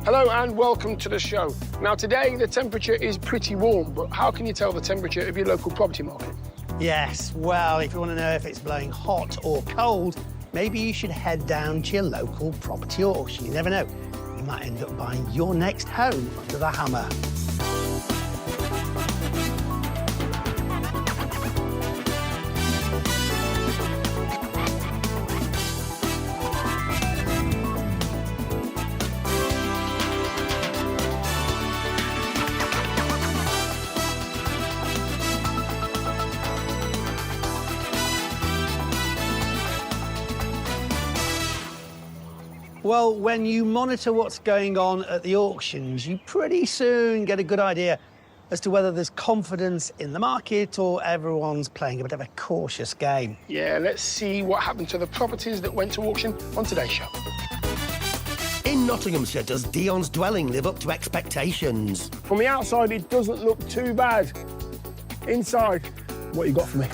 Hello and welcome to the show. Now today the temperature is pretty warm, but how can you tell the temperature of your local property market? Yes, well, if you want to know if it's blowing hot or cold, maybe you should head down to your local property auction. You never know, you might end up buying your next home under the hammer. Well, when you monitor what's going on at the auctions, you pretty soon get a good idea as to whether there's confidence in the market or everyone's playing a bit of a cautious game. Yeah, let's see what happened to the properties that went to auction on today's show. In Nottinghamshire, does Dion's dwelling live up to expectations? From the outside, it doesn't look too bad. Inside, what you got for me?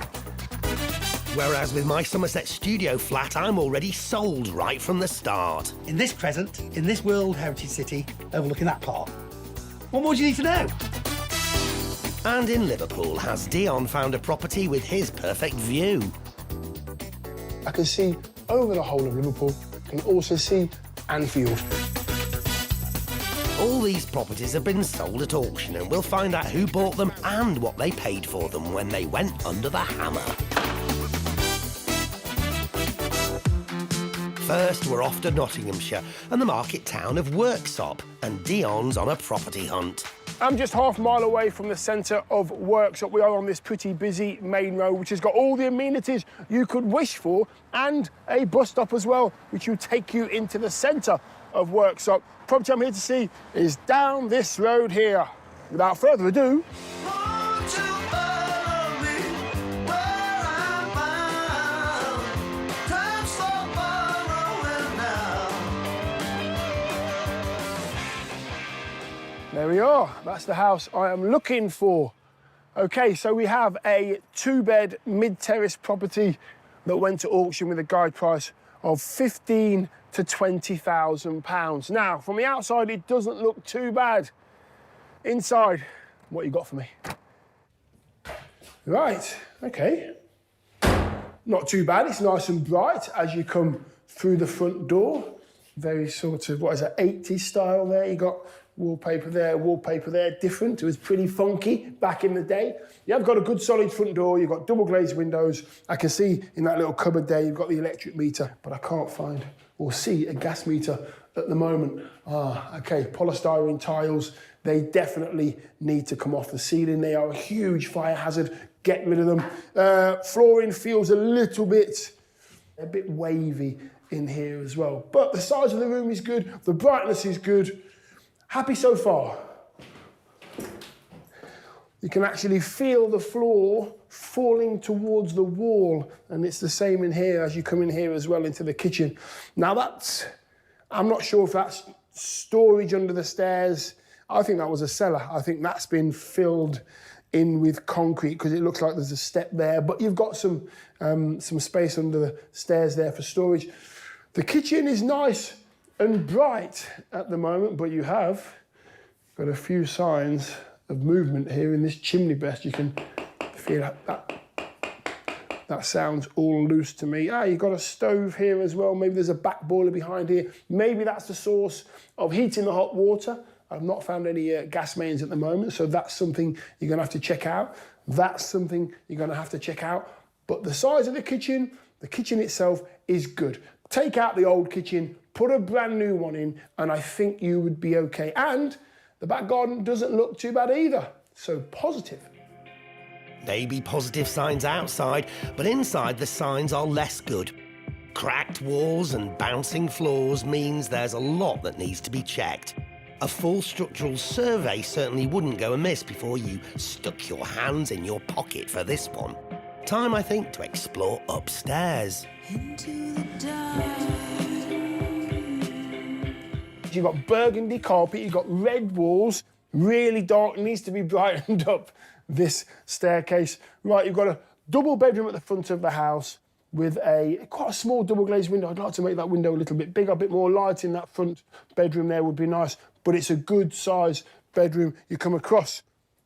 Whereas with my Somerset studio flat, I'm already sold right from the start. In this crescent, in this World Heritage City, overlooking that park, what more do you need to know? And in Liverpool, has Dion found a property with his perfect view? I can see over the whole of Liverpool. I can also see Anfield. All these properties have been sold at auction, and we'll find out who bought them and what they paid for them when they went under the hammer. First, we're off to Nottinghamshire and the market town of Worksop, and Dion's on a property hunt. I'm just half a mile away from the centre of Worksop. We are on this pretty busy main road, which has got all the amenities you could wish for, and a bus stop as well, which will take you into the centre of Worksop. Property I'm here to see is down this road here. Without further ado... There we are. That's the house I am looking for. OK, so we have a two-bed mid-terrace property that went to auction with a guide price of £15,000 to £20,000. Now, from the outside, it doesn't look too bad. Inside, what you got for me? Right, OK. Not too bad. It's nice and bright as you come through the front door. Very sort of, what is that, 80s style there. You got wallpaper there, different. It was pretty funky back in the day. You have got a good solid front door. You've got double glazed windows. I can see in that little cupboard there, you've got the electric meter, but I can't find or see a gas meter at the moment. Ah, okay, polystyrene tiles. They definitely need to come off the ceiling. They are a huge fire hazard. Get rid of them. Flooring feels a bit wavy in here as well. But the size of the room is good. The brightness is good. Happy so far. You can actually feel the floor falling towards the wall, and it's the same in here as you come in here as well into the kitchen. Now I'm not sure if that's storage under the stairs. I think that was a cellar. I think that's been filled in with concrete because it looks like there's a step there, but you've got some space under the stairs there for storage. The kitchen is nice and bright at the moment, but you have got a few signs of movement here in this chimney breast. You can feel that sounds all loose to me. You've got a stove here as well. Maybe there's a back boiler behind here. Maybe that's the source of heating the hot water. I've not found any gas mains at the moment, so that's something you're going to have to check out. But the size of the kitchen itself is good. Take out the old kitchen, put a brand new one in, and I think you would be okay. And the back garden doesn't look too bad either, so positive. Maybe positive signs outside, but inside the signs are less good. Cracked walls and bouncing floors means there's a lot that needs to be checked. A full structural survey certainly wouldn't go amiss before you stuck your hands in your pocket for this one. Time, I think, to explore upstairs. Into the dark. You've got burgundy carpet, you've got red walls, really dark, needs to be brightened up, this staircase. Right, you've got a double bedroom at the front of the house. with quite a small double glazed window. I'd like to make that window a little bit bigger, a bit more light in that front bedroom there would be nice, but it's a good size bedroom. You come across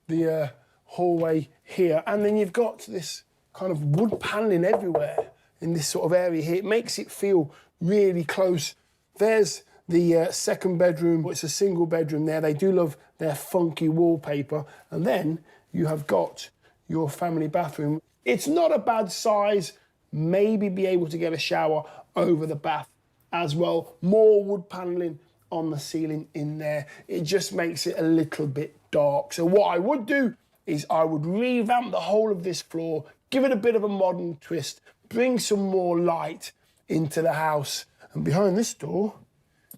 the hallway here, and then you've got this kind of wood panelling everywhere in this sort of area here. It makes it feel really close. There's the second bedroom. It's a single bedroom there. They do love their funky wallpaper. And then you have got your family bathroom. It's not a bad size. Maybe be able to get a shower over the bath as well. More wood panelling on the ceiling in there. It just makes it a little bit dark. So what I would do is I would revamp the whole of this floor, give it a bit of a modern twist, bring some more light into the house. And behind this door,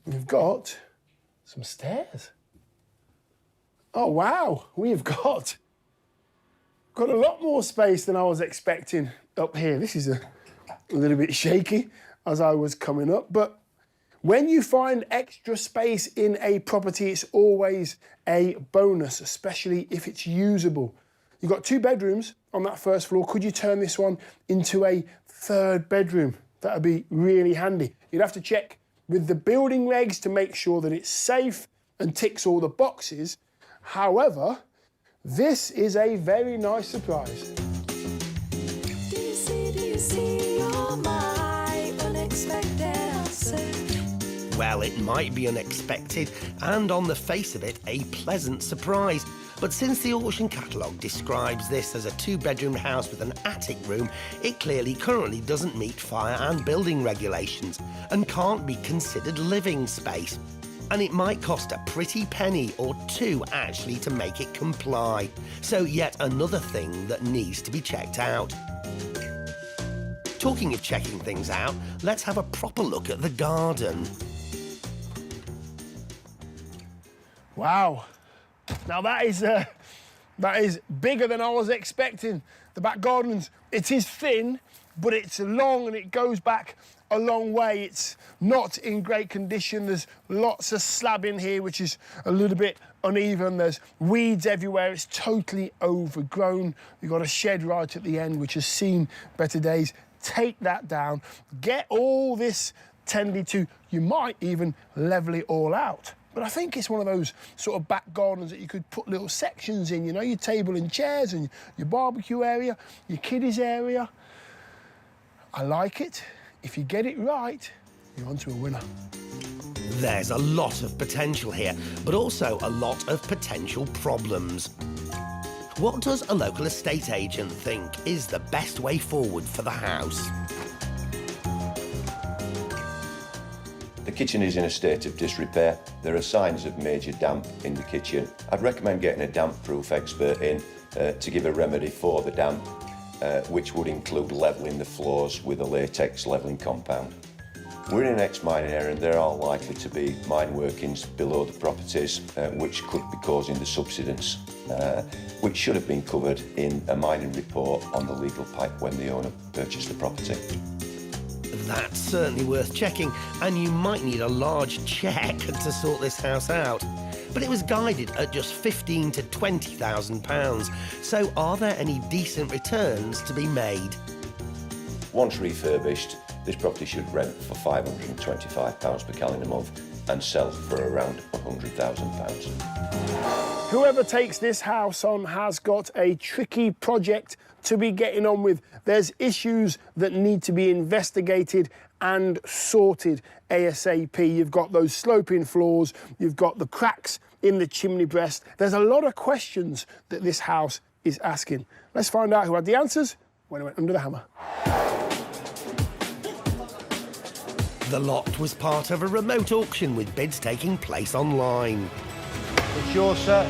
we've got some stairs. Oh, wow, we've got a lot more space than I was expecting up here. This is a little bit shaky as I was coming up, but when you find extra space in a property, it's always a bonus, especially if it's usable. You've got 2 bedrooms on that first floor. Could you turn this one into a 3rd bedroom? That would be really handy. You'd have to check with the building regs to make sure that it's safe and ticks all the boxes. However, this is a very nice surprise. Do you see, you're my unexpected answer. Well, it might be unexpected and on the face of it, a pleasant surprise. But since the auction catalogue describes this as a 2-bedroom house with an attic room, it clearly currently doesn't meet fire and building regulations and can't be considered living space. And it might cost a pretty penny or 2 actually to make it comply. So yet another thing that needs to be checked out. Talking of checking things out, let's have a proper look at the garden. Wow. Now that is bigger than I was expecting. The back gardens, it is thin, but it's long and it goes back a long way. It's not in great condition. There's lots of slab in here, which is a little bit uneven. There's weeds everywhere. It's totally overgrown. You've got a shed right at the end, which has seen better days. Take that down. Get all this tended to. You might even level it all out. But I think it's one of those sort of back gardens that you could put little sections in, you know, your table and chairs and your barbecue area, your kiddies area. I like it. If you get it right, you're onto a winner. There's a lot of potential here, but also a lot of potential problems. What does a local estate agent think is the best way forward for the house? The kitchen is in a state of disrepair. There are signs of major damp in the kitchen. I'd recommend getting a damp-proof expert in to give a remedy for the damp, which would include levelling the floors with a latex levelling compound. We're in an ex-mining area and there are likely to be mine workings below the properties, which could be causing the subsidence, which should have been covered in a mining report on the legal pipe when the owner purchased the property. That's certainly worth checking, and you might need a large cheque to sort this house out. But it was guided at just £15,000 to £20,000, so are there any decent returns to be made? Once refurbished, this property should rent for £525 per calendar month and sell for around £100,000. Whoever takes this house on has got a tricky project to be getting on with. There's issues that need to be investigated and sorted ASAP. You've got those sloping floors, you've got the cracks in the chimney breast. There's a lot of questions that this house is asking. Let's find out who had the answers when it went under the hammer. The lot was part of a remote auction with bids taking place online. It's yours, sir.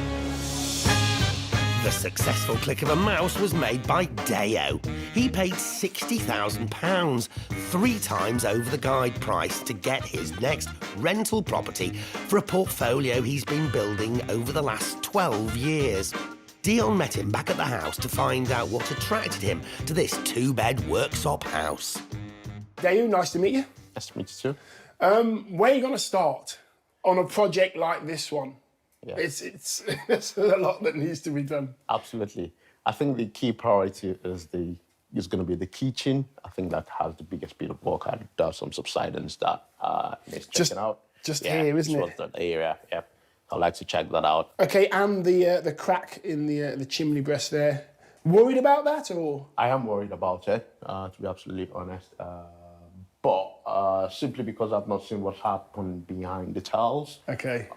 The successful click of a mouse was made by Deo. He paid £60,000, 3 times over the guide price, to get his next rental property for a portfolio he's been building over the last 12 years. Dion met him back at the house to find out what attracted him to this 2-bed Worksop house. Deo, nice to meet you. Nice to meet you too. Where are you going to start on a project like this one? Yeah. It's a lot that needs to be done. Absolutely. I think the key priority is the is going to be the kitchen. I think that has the biggest bit of work. I do some subsidence that needs checking out. Just here, isn't it? Just the area, yeah. I'd like to check that out. Okay, and the crack in the chimney breast there. Worried about that, or? I am worried about it, to be absolutely honest. But simply because I've not seen what's happened behind the tiles. Okay.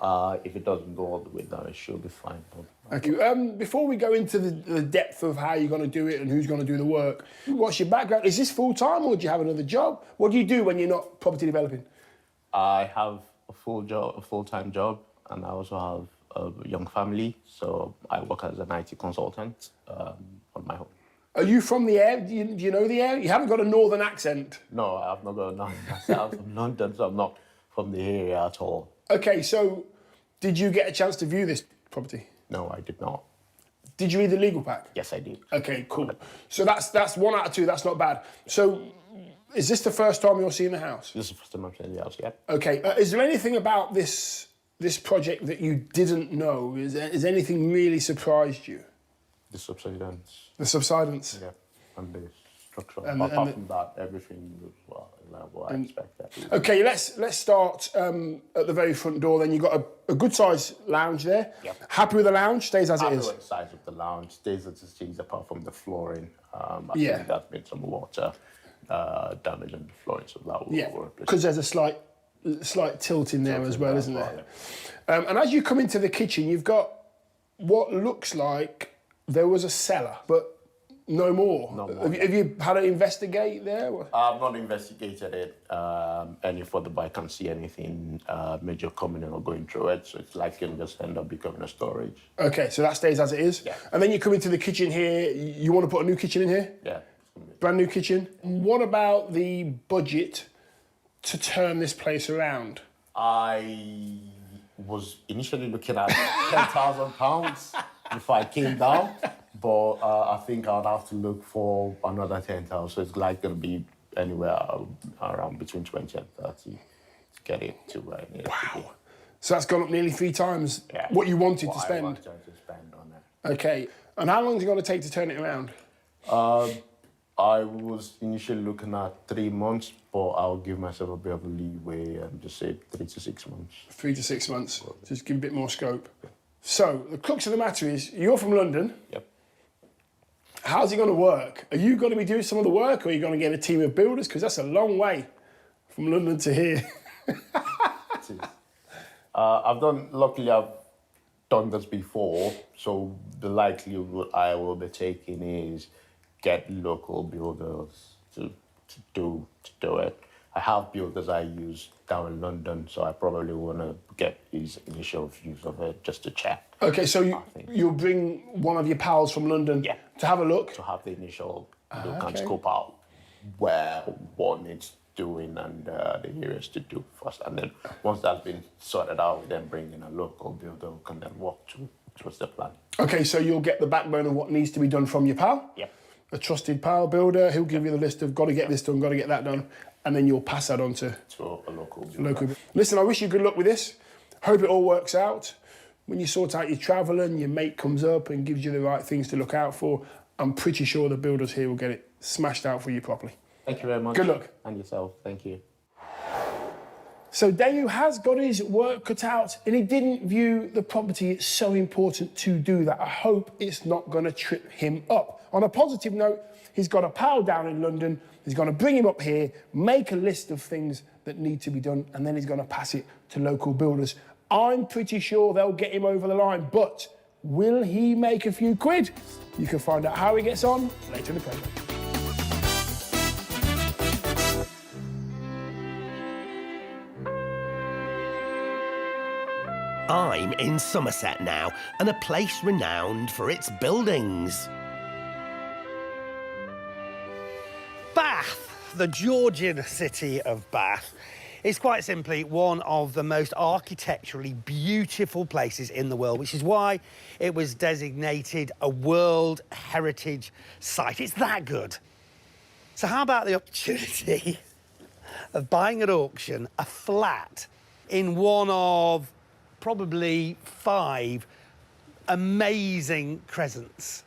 If it doesn't go all the way down, it should be fine. Okay. Before we go into the depth of how you're going to do it and who's going to do the work, what's your background? Is this full-time or do you have another job? What do you do when you're not property developing? I have a full-time job, and I also have a young family, so I work as an IT consultant on my own. Are you from the area? Do you know the area? You haven't got a northern accent. No, I've not got none. I'm from London, so I'm not from the area at all. Okay, so did you get a chance to view this property? No, I did not. Did you read the legal pack? Yes, I did. Okay, cool. So that's 1 out of 2. That's not bad. So is this the first time you're seeing the house? This is the first time I'm seeing the house, yeah. Okay. Is there anything about this project that you didn't know? Is anything really surprised you? The subsidence. The subsidence? Yeah, and the structure. And apart from that, everything was like what I expected. Okay, let's start at the very front door. Then you've got a good sized lounge there. Yep. Happy with the lounge? Stays as it is. Happy with the size of the lounge. Stays as it is, apart from the flooring. I Yeah. think that's been some water damage on the flooring, so that will Yeah, replace. because there's a slight tilt in there as well, isn't there? And as you come into the kitchen, you've got what looks like there was a cellar, but no more. No more. Have you had to investigate there? Or? I've not investigated it any further, but I can't see anything major coming in or going through it. So it's likely to just end up becoming a storage. Okay, so that stays as it is. Yeah. And then you come into the kitchen here. You want to put a new kitchen in here? Yeah. Brand new kitchen. What about the budget to turn this place around? I was initially looking at £10,000 if I came down, but I think I'd have to look for another 10,000. So it's like going to be anywhere around between 20 and 30 to get it to where it needs to be. So that's gone up nearly 3 times what you wanted to spend. I wanted to spend on it. Okay. And how long is it going to take to turn it around? I was initially looking at 3 months, but I'll give myself a bit of a leeway and just say 3 to 6 months. 3 to 6 months. Just give a bit more scope. So the crux of the matter is, you're from London. Yep. How's it going to work? Are you going to be doing some of the work, or are you going to get a team of builders? Because that's a long way from London to here. Luckily I've done this before, so the likelihood I will be taking is get local builders to do it. I have builders I use down in London, so I probably want to get his initial views of it just to check. Okay, so you'll bring one of your pals from London to have a look? To have the initial look and scope out what needs doing and the areas to do first. And then once that's been sorted out, we then bring in a local builder who can then walk towards the plan. Okay, so you'll get the backbone of what needs to be done from your pal? Yep. A trusted pal builder, he'll give you the list of got to get this done, got to get that done, and then you'll pass that on to a local builder. Listen, I wish you good luck with this. Hope it all works out. When you sort out your travel and your mate comes up and gives you the right things to look out for, I'm pretty sure the builders here will get it smashed out for you properly. Thank you very much. Good luck. And yourself. Thank you. So Dayu has got his work cut out and he didn't view the property. It's so important to do that. I hope it's not going to trip him up. On a positive note, he's got a pal down in London. He's going to bring him up here, make a list of things that need to be done, and then he's going to pass it to local builders. I'm pretty sure they'll get him over the line, but will he make a few quid? You can find out how he gets on later in the programme. I'm in Somerset now, and a place renowned for its buildings. Bath, the Georgian city of Bath, is quite simply one of the most architecturally beautiful places in the world, which is why it was designated a World Heritage Site. It's that good. So how about the opportunity of buying at auction a flat in one of probably 5 amazing crescents?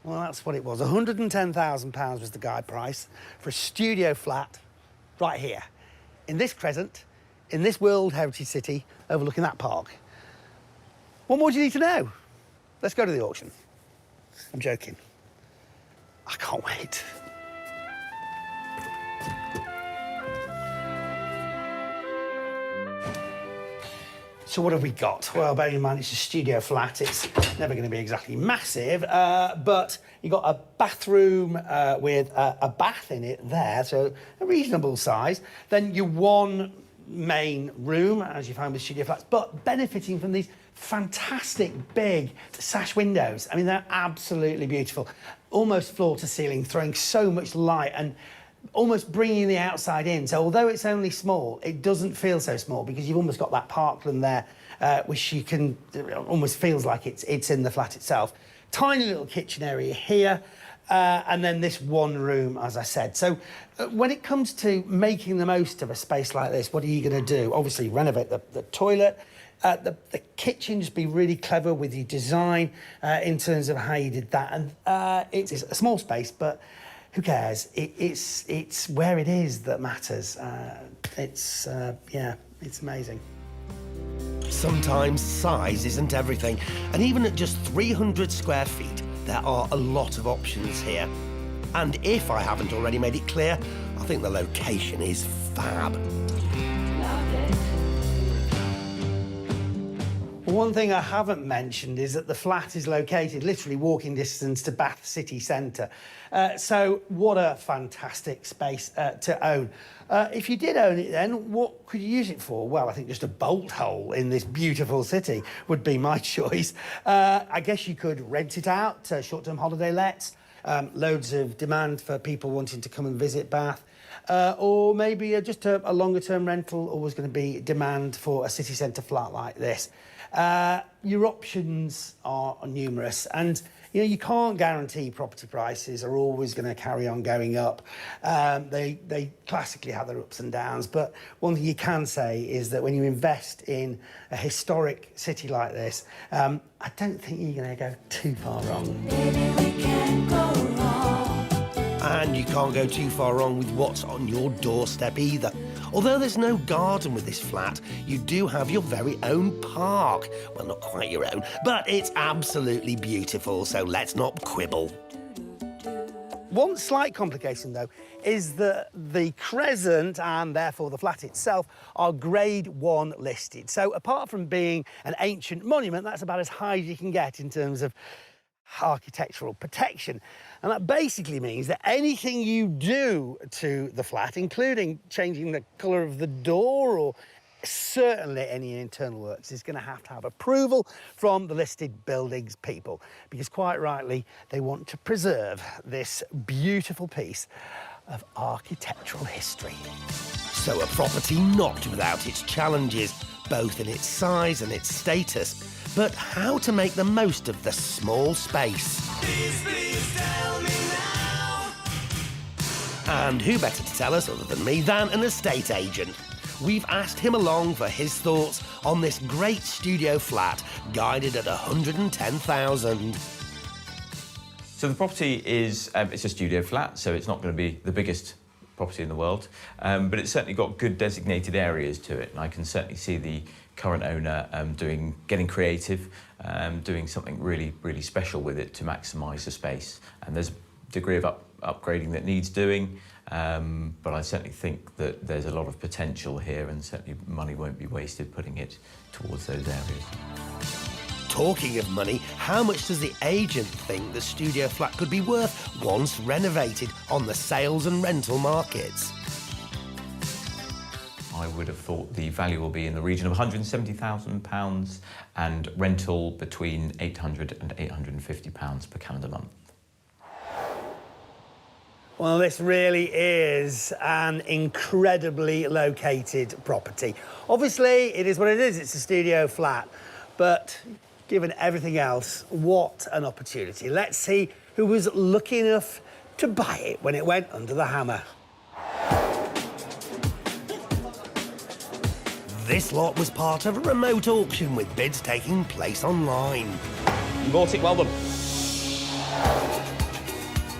Well, that's what it was. £110,000 was the guide price for a studio flat right here, in this crescent, in this World Heritage City, overlooking that park. What more do you need to know? Let's go to the auction. I'm joking. I can't wait. So what have we got? Well, bearing in mind it's a studio flat, it's never going to be exactly massive, but you've got a bathroom with a bath in it there, so a reasonable size. Then your one main room, as you find with studio flats, but benefiting from these fantastic big sash windows. I mean, they're absolutely beautiful. Almost floor to ceiling, throwing so much light and almost bringing the outside in. So although it's only small, it doesn't feel so small because you've almost got that parkland there, which you can, almost feels like it's in the flat itself. Tiny little kitchen area here, and then this one room, as I said. So when it comes to making the most of a space like this, what are you going to do? Obviously renovate the toilet. The kitchen, just be really clever with your design in terms of how you did that. And it's a small space, but who cares? It's where it is that matters. Yeah, it's amazing. Sometimes size isn't everything, and even at just 300 square feet, there are a lot of options here. And if I haven't already made it clear, I think the location is fab. One thing I haven't mentioned is that the flat is located literally walking distance to Bath city centre. So what a fantastic space to own. If you did own it then, what could you use it for? Well, I think just a bolt hole in this beautiful city would be my choice. I guess you could rent it out to short-term holiday lets. Loads of demand for people wanting to come and visit Bath. Or maybe just a longer-term rental, always going to be demand for a city centre flat like this. Your options are numerous, and you know you can't guarantee property prices are always going to carry on going up. They classically have their ups and downs, but one thing you can say is that when you invest in a historic city like this, I don't think you're going to go too far wrong. Baby, we can't go wrong. And you can't go too far wrong with what's on your doorstep either. Although there's no garden with this flat, you do have your very own park. Well, not quite your own, but it's absolutely beautiful, so let's not quibble. One slight complication, though, is that the crescent, and therefore the flat itself, are Grade 1 listed. So apart from being an ancient monument, that's about as high as you can get in terms of architectural protection. And that basically means that anything you do to the flat, including changing the colour of the door or certainly any internal works, is going to have approval from the listed buildings people, because quite rightly they want to preserve this beautiful piece of architectural history. So a property not without its challenges, both in its size and its status. But how to make the most of the small space? Please tell me now. And who better to tell us other than me than an estate agent? We've asked him along for his thoughts on this great studio flat, guided at 110,000. So the property is, it's a studio flat, so it's not going to be the biggest property in the world, but it's certainly got good designated areas to it, and I can certainly see the current owner getting creative, doing something really special with it to maximise the space. And there's a degree of upgrading that needs doing, but I certainly think that there's a lot of potential here, and certainly money won't be wasted putting it towards those areas. Talking of money, how much does the agent think the studio flat could be worth once renovated on the sales and rental markets? I would have thought the value will be in the region of £170,000 and rental between £800 and £850 per calendar month. Well, this really is an incredibly located property. Obviously, it is what it is. It's a studio flat, but given everything else, what an opportunity. Let's see who was lucky enough to buy it when it went under the hammer. This lot was part of a remote auction with bids taking place online. You bought it, well done.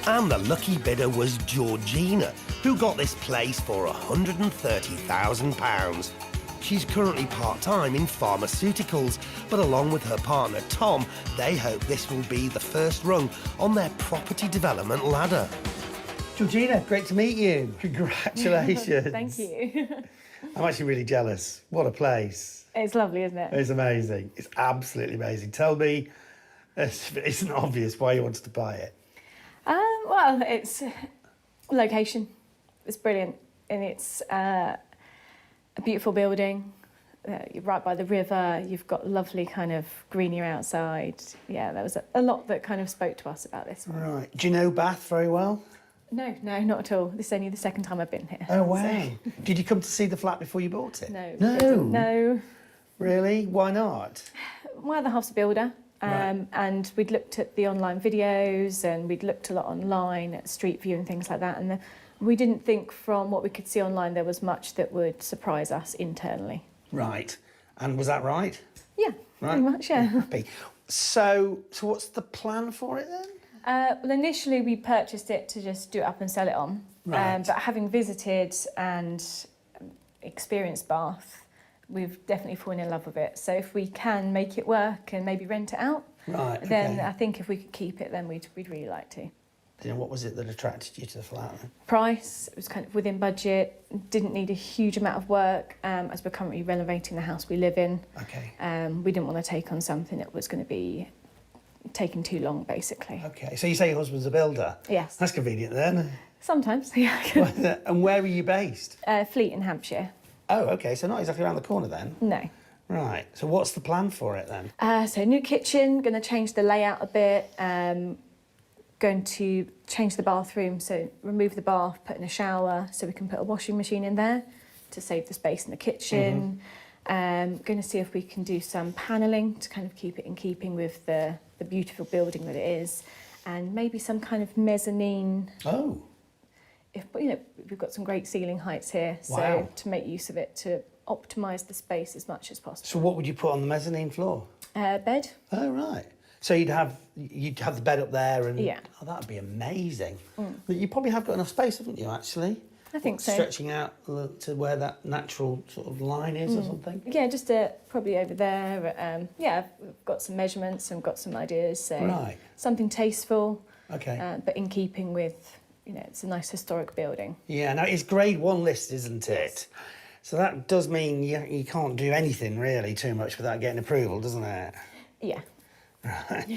And the lucky bidder was Georgina, who got this place for £130,000. She's currently part-time in pharmaceuticals, but along with her partner Tom, they hope this will be the first rung on their property development ladder. Georgina, great to meet you. Congratulations. Thank you. I'm actually really jealous. What a place. It's lovely, isn't it? It's amazing. It's absolutely amazing. Tell me, if it isn't obvious, why you wanted to buy it. Well, it's location. It's brilliant, and it's a beautiful building. You're right by the river. You've got lovely kind of greenery outside. Yeah, there was a lot that kind of spoke to us about this one. Right. Do you know Bath very well? No, not at all. This is only the second time I've been here. Oh, wow. So- Did you come to see the flat before you bought it? No. No? No. Really? Why not? My other half's a builder. Right. And we'd looked at the online videos and we'd looked a lot online at Street View and things like that. And we didn't think from what we could see online there was much that would surprise us internally. Right. And was that right? Yeah, Right. pretty much, yeah. Happy. So what's the plan for it then? Well, initially we purchased it to just do it up and sell it on. Right. But having visited and experienced Bath, we've definitely fallen in love with it. So if we can make it work and maybe rent it out, Right, then okay. I think if we could keep it, then we'd really like to. You know, what was it that attracted you to the flat then? Price, it was kind of within budget, didn't need a huge amount of work, as we're currently renovating the house we live in. Okay. We didn't want to take on something that was going to be taking too long, basically. Okay. So you say your husband's a builder? Yes. That's convenient then. Sometimes, yeah. And where are you based? Fleet in Hampshire. Oh, okay. So not exactly around the corner then. No. Right. So what's the plan for it then? So new kitchen, going to change the layout a bit, going to change the bathroom, so remove the bath, put in a shower, so we can put a washing machine in there to save the space in the kitchen. Going to see if we can do some panelling to kind of keep it in keeping with the beautiful building that it is, and maybe some kind of mezzanine. Oh. We've got some great ceiling heights here, so Wow. to make use of it to optimise the space as much as possible. So what would you put on the mezzanine floor? Bed. Oh, right. So you'd have the bed up there and... Yeah. Oh, that'd be amazing. But you probably have got enough space, haven't you, actually? I think so. Stretching out to where that natural sort of line is or something? Yeah, just probably over there. We've got some measurements and got some ideas. So Right. something tasteful, Okay. but in keeping with, it's a nice historic building. Yeah, now it's grade 1 list, isn't it? So that does mean you can't do anything really too much without getting approval, doesn't it? Yeah. Right.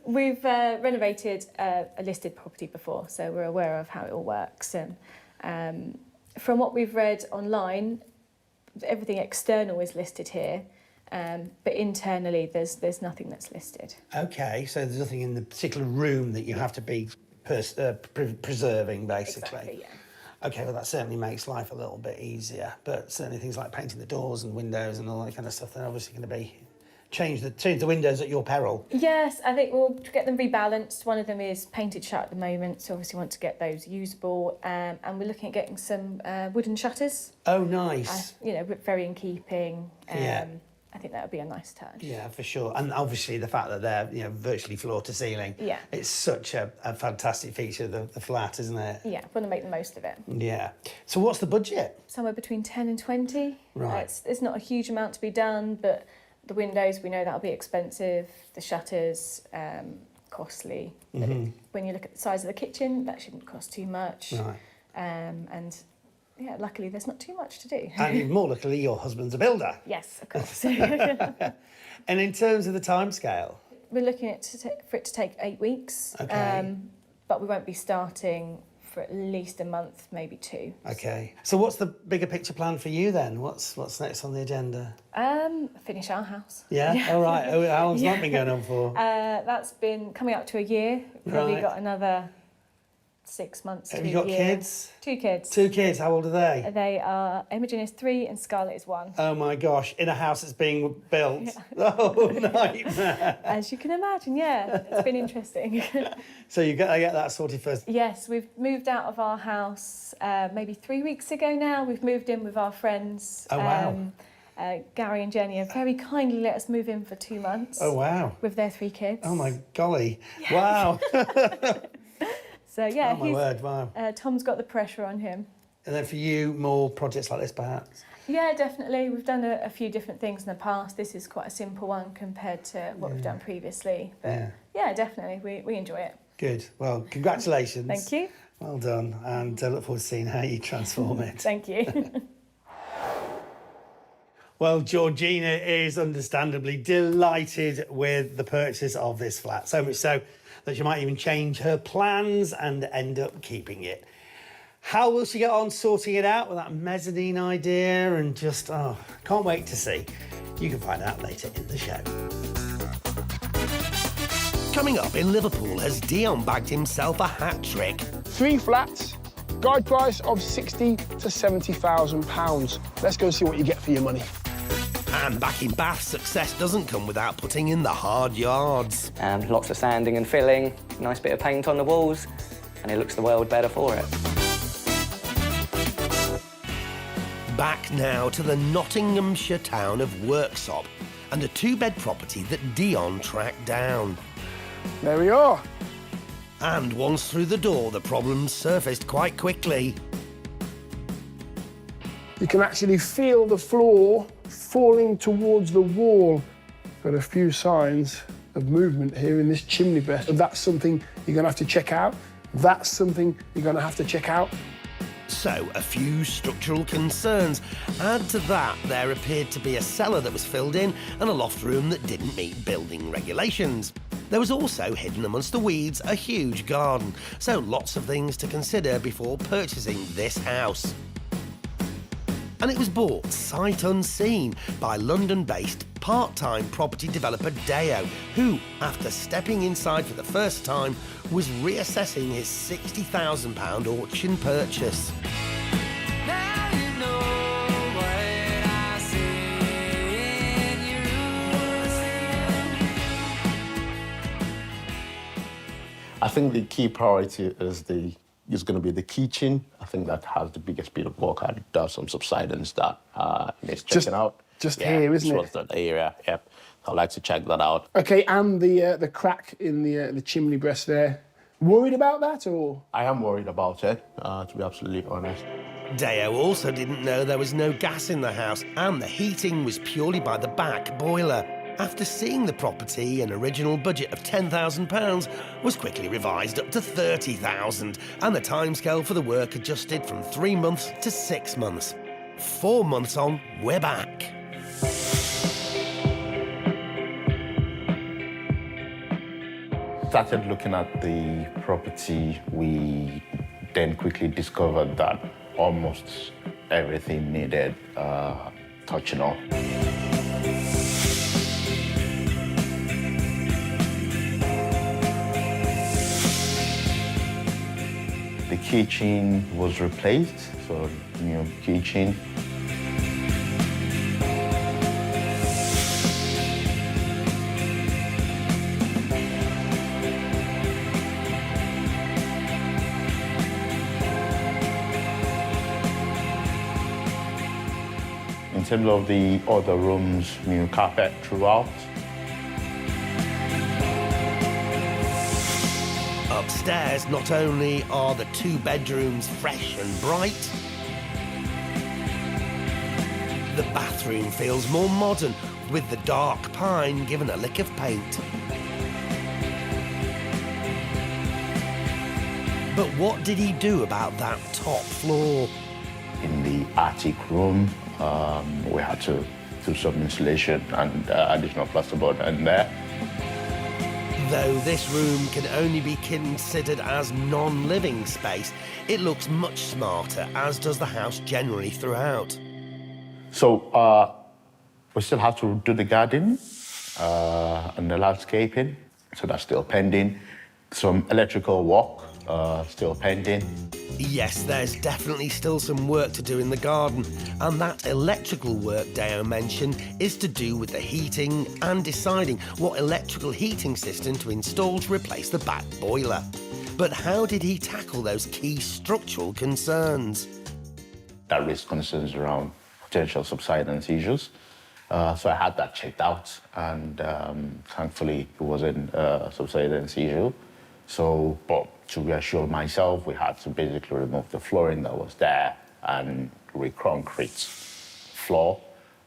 We've renovated a listed property before, so we're aware of how it all works. And from what we've read online, everything external is listed here, but internally there's nothing that's listed. Okay, so there's nothing in the particular room that you have to be preserving, basically. Exactly, yeah. Okay, well that certainly makes life a little bit easier, but certainly things like painting the doors and windows and all that kind of stuff, they're obviously going to be change the windows at your peril. Yes, I think we'll get them rebalanced. One of them is painted shut at the moment, so obviously want to get those usable. And we're looking at getting some wooden shutters. Oh, nice. Very in keeping. Yeah. I think that would be a nice touch. Yeah, for sure. And obviously the fact that they're virtually floor to ceiling. Yeah. It's such a fantastic feature of the flat, isn't it? Yeah, want to make the most of it. Yeah. So what's the budget? Somewhere between 10 and 20. Right. It's not a huge amount to be done, but the windows, we know that'll be expensive. The shutters, costly. But when you look at the size of the kitchen, that shouldn't cost too much. Right. And yeah, luckily there's not too much to do. And more luckily, your husband's a builder. Yes, of course. And in terms of the timescale? We're looking at for it to take 8 weeks. Okay. But we won't be starting for at least a month, maybe 2. Okay. So what's the bigger picture plan for you then? What's next on the agenda? Finish our house. Yeah? All right. Oh, how long's that been going on for? That's been coming up to a year. Probably Right. got another 6 months Have to you got a year. kids? 2 kids. 2 kids. How old are they? They are, Imogen is 3 and Scarlett is 1. Oh my gosh, in a house that's being built. Oh, nightmare. As you can imagine, yeah. It's been interesting. So you gotta get that sorted first. Yes, we've moved out of our house maybe 3 weeks ago now. We've moved in with our friends. Oh, wow. Gary and Jenny have very kindly let us move in for 2 months. Oh, wow. With their 3 kids. Oh, my golly. Wow. So yeah, Oh my word, wow. Tom's got the pressure on him. And then for you, more projects like this, perhaps? Yeah, definitely. We've done a few different things in the past. This is quite a simple one compared to what we've done previously. But yeah, definitely, we enjoy it. Good. Well, congratulations. Thank you. Well done. And look forward to seeing how you transform it. Thank you. Well, Georgina is understandably delighted with the purchase of this flat. So much so that she might even change her plans and end up keeping it. How will she get on sorting it out with that mezzanine idea? And just, can't wait to see. You can find out later in the show. Coming up in Liverpool has Dion bagged himself a hat trick. 3 flats, guide price of £60,000 to £70,000. Let's go and see what you get for your money. And back in Bath, success doesn't come without putting in the hard yards. Lots of sanding and filling, nice bit of paint on the walls, and it looks the world better for it. Back now to the Nottinghamshire town of Worksop and a 2-bed property that Dion tracked down. There we are. And once through the door, the problems surfaced quite quickly. You can actually feel the floor falling towards the wall. Got a few signs of movement here in this chimney breast. That's something you're going to have to check out. That's something you're going to have to check out. So, a few structural concerns. Add to that, there appeared to be a cellar that was filled in and a loft room that didn't meet building regulations. There was also, hidden amongst the weeds, a huge garden. So, lots of things to consider before purchasing this house. And it was bought sight unseen by London-based part-time property developer Dion, who, after stepping inside for the first time, was reassessing his £60,000 auction purchase. Now you know what I see in you. I think the key priority is going to be the kitchen. I think that has the biggest bit of work. I do some subsidence that needs checking out. Just here, isn't it? Just that area, yep. I'd like to check that out. Okay, and the crack in the chimney breast there. Worried about that, or? I am worried about it, to be absolutely honest. Dion also didn't know there was no gas in the house and the heating was purely by the back boiler. After seeing the property, an original budget of £10,000 was quickly revised up to £30,000 and the timescale for the work adjusted from 3 months to 6 months. 4 months on, we're back. Started looking at the property, we then quickly discovered that almost everything needed touching up. The kitchen was replaced, so new kitchen. In terms of the other rooms, new carpet throughout. Upstairs, not only are the 2 bedrooms fresh and bright, the bathroom feels more modern, with the dark pine given a lick of paint. But what did he do about that top floor? In the attic room, we had to do some insulation and additional plasterboard in there. Though this room can only be considered as non-living space, it looks much smarter, as does the house generally throughout. So we still have to do the garden and the landscaping, so that's still pending. Some electrical work still pending. Yes, there's definitely still some work to do in the garden, and that electrical work Dion mentioned is to do with the heating and deciding what electrical heating system to install to replace the back boiler. But how did he tackle those key structural concerns? There is concerns around potential subsidence issues. So I had that checked out, and thankfully it wasn't a subsidence issue. So, but to reassure myself, we had to basically remove the flooring that was there and re-concrete floor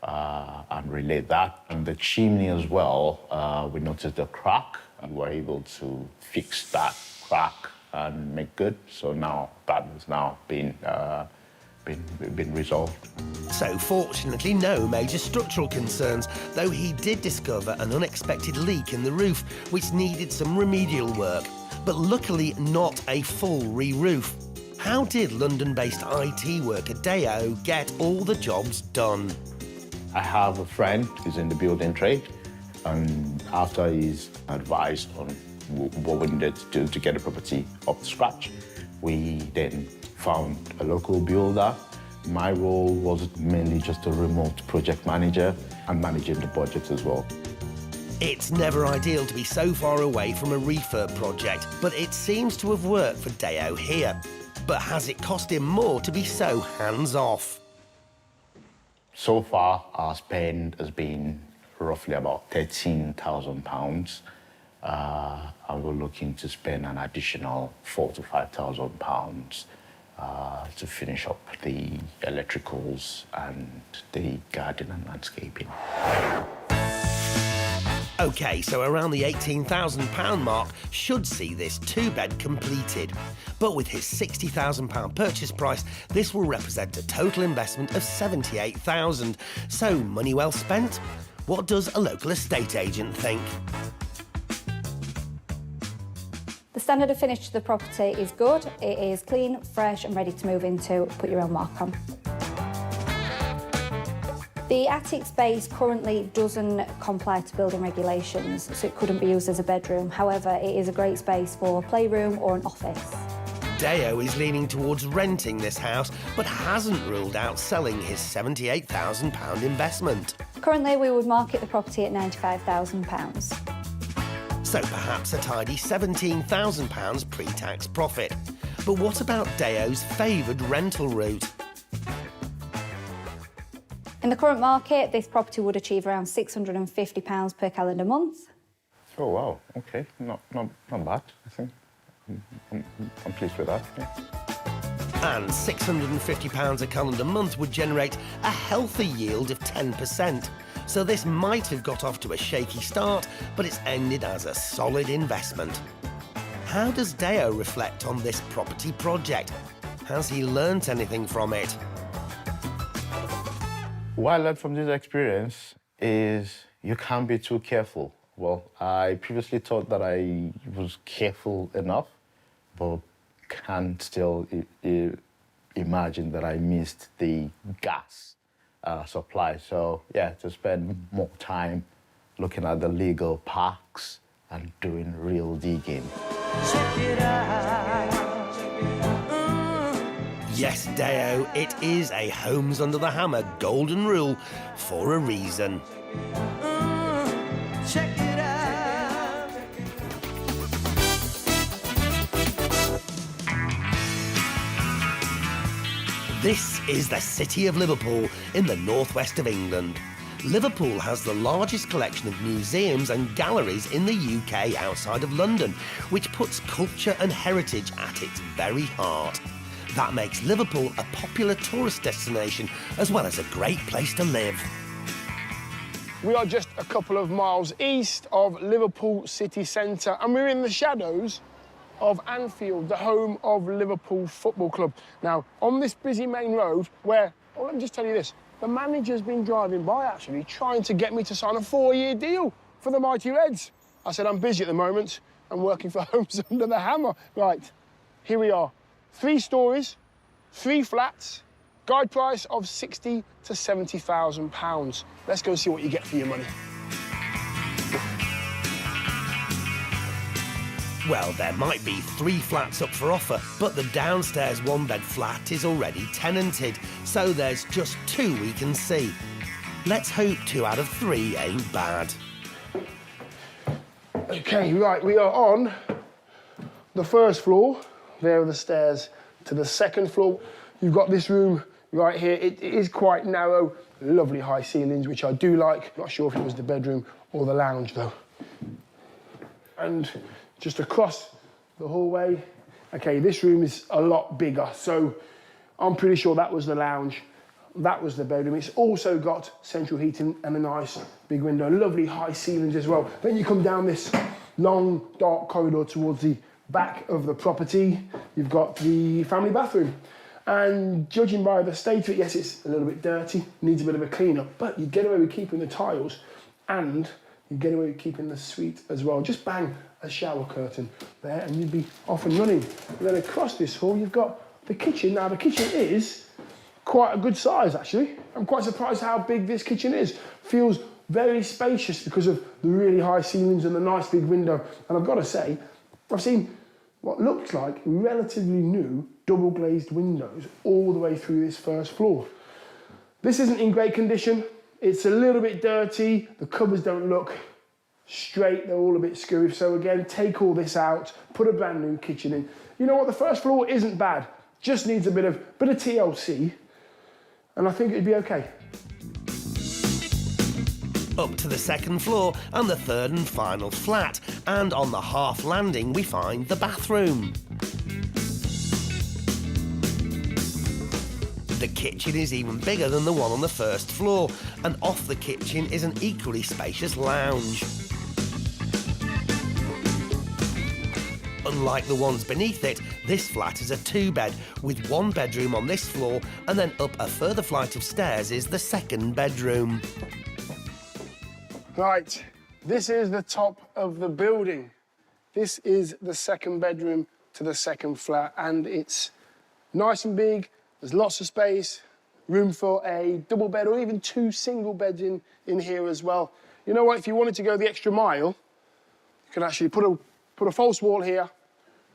and relay that. And the chimney as well, we noticed a crack and were able to fix that crack and make good. So now that has now been resolved. So fortunately, no major structural concerns, though he did discover an unexpected leak in the roof, which needed some remedial work, but luckily not a full re-roof. How did London-based IT worker Deo get all the jobs done? I have a friend who's in the building trade, and after his advice on what we needed to do to get the property up to scratch, we then found a local builder. My role was mainly just a remote project manager and managing the budget as well. It's never ideal to be so far away from a refurb project, but it seems to have worked for Deo here. But has it cost him more to be so hands-off? So far, our spend has been roughly about £13,000. And we're looking to spend an additional £4,000 to £5,000 to finish up the electricals and the garden and landscaping. OK, so around the £18,000 mark should see this two-bed completed. But with his £60,000 purchase price, this will represent a total investment of £78,000. So money well spent? What does a local estate agent think? The standard of finish to the property is good. It is clean, fresh and ready to move into, put your own mark on. The attic space currently doesn't comply to building regulations, so it couldn't be used as a bedroom. However, it is a great space for a playroom or an office. Deo is leaning towards renting this house, but hasn't ruled out selling his £78,000 investment. Currently, we would market the property at £95,000. So perhaps a tidy £17,000 pre-tax profit. But what about Deo's favoured rental route? In the current market, this property would achieve around £650 per calendar month. Oh, wow, OK. Not bad, I think. I'm pleased with that, yeah. And £650 a calendar month would generate a healthy yield of 10%. So this might have got off to a shaky start, but it's ended as a solid investment. How does Deo reflect on this property project? Has he learnt anything from it? What I learned from this experience is you can't be too careful. Well, I previously thought that I was careful enough, but can't still imagine that I missed the gas supply. So, yeah, to spend more time looking at the legal parks and doing real digging. Check it out. Yes, Deo, it is a Homes Under the Hammer golden rule for a reason. Check it out. This is the city of Liverpool in the northwest of England. Liverpool has the largest collection of museums and galleries in the UK outside of London, which puts culture and heritage at its very heart. That makes Liverpool a popular tourist destination as well as a great place to live. We are just a couple of miles east of Liverpool city centre, and we're in the shadows of Anfield, the home of Liverpool Football Club. Now, on this busy main road where, well, let me just tell you this, the manager's been driving by, actually, trying to get me to sign a 4-year deal for the Mighty Reds. I said, I'm busy at the moment. I'm working for Homes Under the Hammer. Right, here we are. 3 stories, 3 flats, guide price of £60,000 to £70,000. Let's go and see what you get for your money. Well, there might be 3 flats up for offer, but the downstairs 1-bed flat is already tenanted, so there's just 2 we can see. Let's hope 2 out of 3 ain't bad. OK, right, we are on the first floor. There are the stairs to the second floor. You've got this room right here. It is quite narrow, lovely high ceilings, which I do like. Not sure if it was the bedroom or the lounge, though. And just across the hallway Okay, this room is a lot bigger, so I'm pretty sure that was the lounge. That was the bedroom. It's also got central heating and a nice big window, lovely high ceilings as well. Then you come down this long, dark corridor towards the back of the property. You've got the family bathroom. And judging by the state of it, yes, it's a little bit dirty, needs a bit of a clean up, but you get away with keeping the tiles and you get away with keeping the suite as well. Just bang a shower curtain there and you'd be off and running. And then across this hall, you've got the kitchen. Now, the kitchen is quite a good size, actually. I'm quite surprised how big this kitchen is. Feels very spacious because of the really high ceilings and the nice big window. And I've got to say, I've seen what looks like relatively new double glazed windows all the way through this first floor. This isn't in great condition. It's a little bit dirty. The cupboards don't look straight. They're all a bit screwy. So again, take all this out, put a brand new kitchen in. You know what? The first floor isn't bad. Just needs a bit of TLC. And I think it'd be okay. Up to the second floor and the third and final flat. And on the half landing, we find the bathroom. The kitchen is even bigger than the one on the first floor, and off the kitchen is an equally spacious lounge. Unlike the ones beneath it, this flat is a two-bed with one bedroom on this floor, and then up a further flight of stairs is the second bedroom. Right, this is the top of the building. This is the second bedroom to the second flat, and it's nice and big. There's lots of space, room for a double bed or even two single beds in here as well. You know what, if you wanted to go the extra mile, you can actually put a false wall here,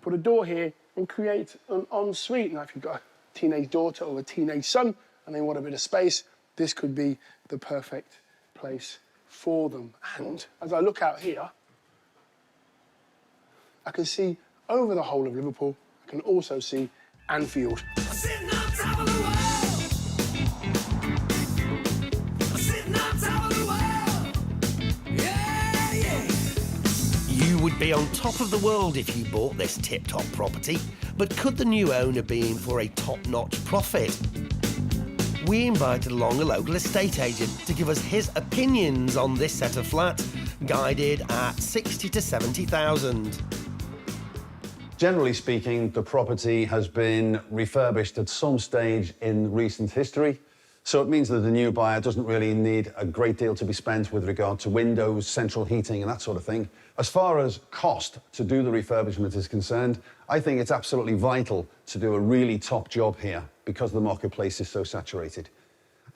put a door here, and create an ensuite. Now, if you've got a teenage daughter or a teenage son and they want a bit of space, this could be the perfect place for them. And as I look out here, I can see over the whole of Liverpool. I can also see Anfield. Sitting on top of the world. Sitting on top of the world. Yeah, yeah. You would be on top of the world if you bought this tip-top property, but could the new owner be in for a top-notch profit? We invited along a local estate agent to give us his opinions on this set of flats, guided at 60 to 70,000. Generally speaking, the property has been refurbished at some stage in recent history, so it means that the new buyer doesn't really need a great deal to be spent with regard to windows, central heating and that sort of thing. As far as cost to do the refurbishment is concerned, I think it's absolutely vital to do a really top job here because the marketplace is so saturated,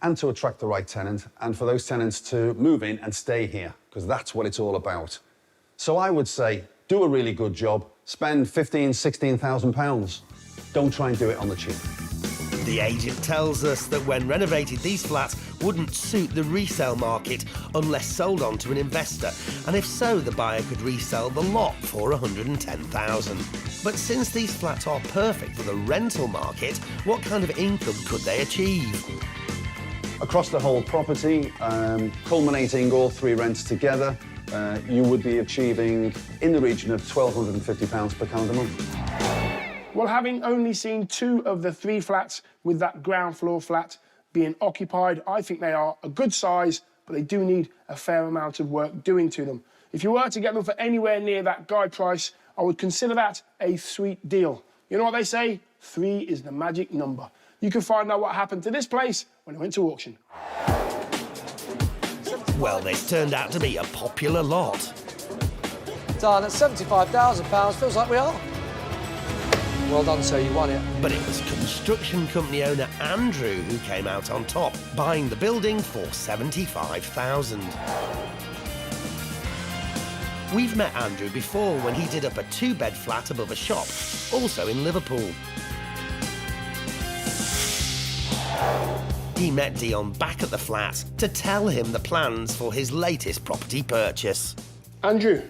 and to attract the right tenant, and for those tenants to move in and stay here, because that's what it's all about. So I would say, do a really good job, spend £15,000, £16,000. Don't try and do it on the cheap. The agent tells us that when renovated, these flats wouldn't suit the resale market unless sold on to an investor, and if so, the buyer could resell the lot for £110,000. But since these flats are perfect for the rental market, what kind of income could they achieve? Across the whole property, culminating all three rents together, you would be achieving in the region of £1,250 per calendar month. Well, having only seen two of the three flats with that ground floor flat being occupied, I think they are a good size, but they do need a fair amount of work doing to them. If you were to get them for anywhere near that guide price, I would consider that a sweet deal. You know what they say? 3 is the magic number. You can find out what happened to this place when it went to auction. Well, this turned out to be a popular lot. Done at £75,000, feels like we are. Well done, sir, you won it. But it was construction company owner Andrew who came out on top, buying the building for £75,000. We've met Andrew before when he did up a 2-bed flat above a shop, also in Liverpool. He met Dion back at the flat to tell him the plans for his latest property purchase. Andrew,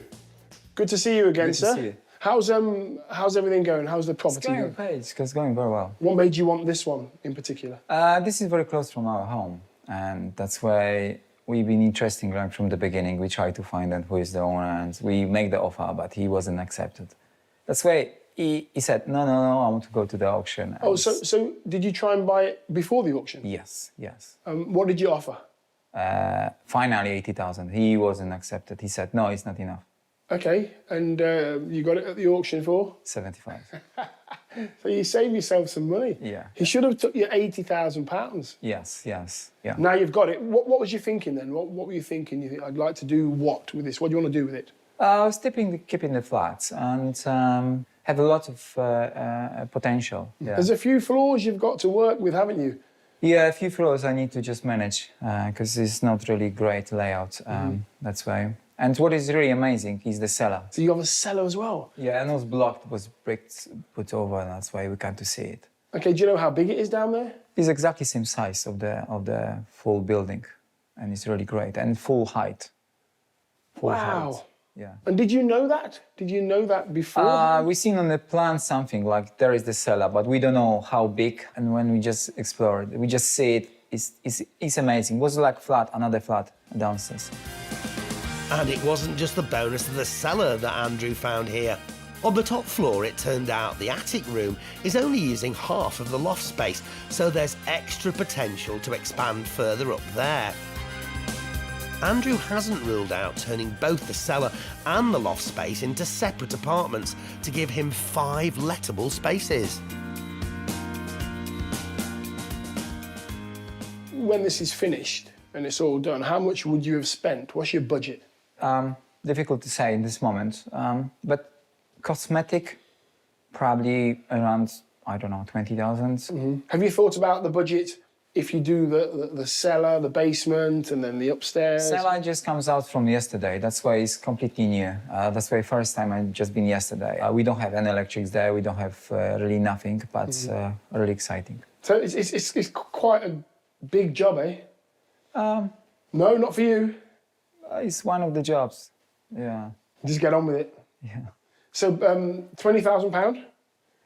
good to see you again, good sir. To see you. How's everything going? How's the property going? Okay, it's going very well. What made you want this one in particular? This is very close from our home, and that's why we've been interested right from the beginning. We try to find out who is the owner, and we make the offer, but he wasn't accepted. That's why he said, no, I want to go to the auction. Oh, so did you try and buy it before the auction? Yes. What did you offer? Finally, 80,000. He wasn't accepted. He said, no, it's not enough. Okay, and you got it at the auction for? 75. So you saved yourself some money. Yeah. He should have took you £80,000. Yes, yeah. Now you've got it. What was you thinking then? What were you thinking? You think, I'd like to do what with this? What do you want to do with it? I was keeping the flats and have a lot of potential. Yeah. There's a few floors you've got to work with, haven't you? Yeah, a few floors I need to just manage because it's not really great layout. That's why. And what is really amazing is the cellar. So you have a cellar as well? Yeah, and it was blocked, was bricks put over, and that's why we can't see it. Okay, do you know how big it is down there? It's exactly same size of the full building, and it's really great and full height. Full height. Yeah. And did you know that? Did you know that before? We seen on the plan something like there is the cellar, but we don't know how big. And when we just explore it, we just see it. It's amazing. It was like another flat downstairs. And it wasn't just the bonus of the cellar that Andrew found here. On the top floor, it turned out the attic room is only using half of the loft space, so there's extra potential to expand further up there. Andrew hasn't ruled out turning both the cellar and the loft space into separate apartments to give him 5 lettable spaces. When this is finished and it's all done, how much would you have spent? What's your budget? Difficult to say in this moment, but cosmetic, probably around, I don't know, 20,000. Have you thought about the budget if you do the cellar, the basement, and then the upstairs? Cellar just comes out from yesterday. That's why it's completely new. That's why first time I've just been yesterday. We don't have any electrics there. We don't have really nothing, but it's really exciting. So it's quite a big job, eh? No, not for you. It's one of the jobs, yeah. Just get on with it. Yeah. So £20,000?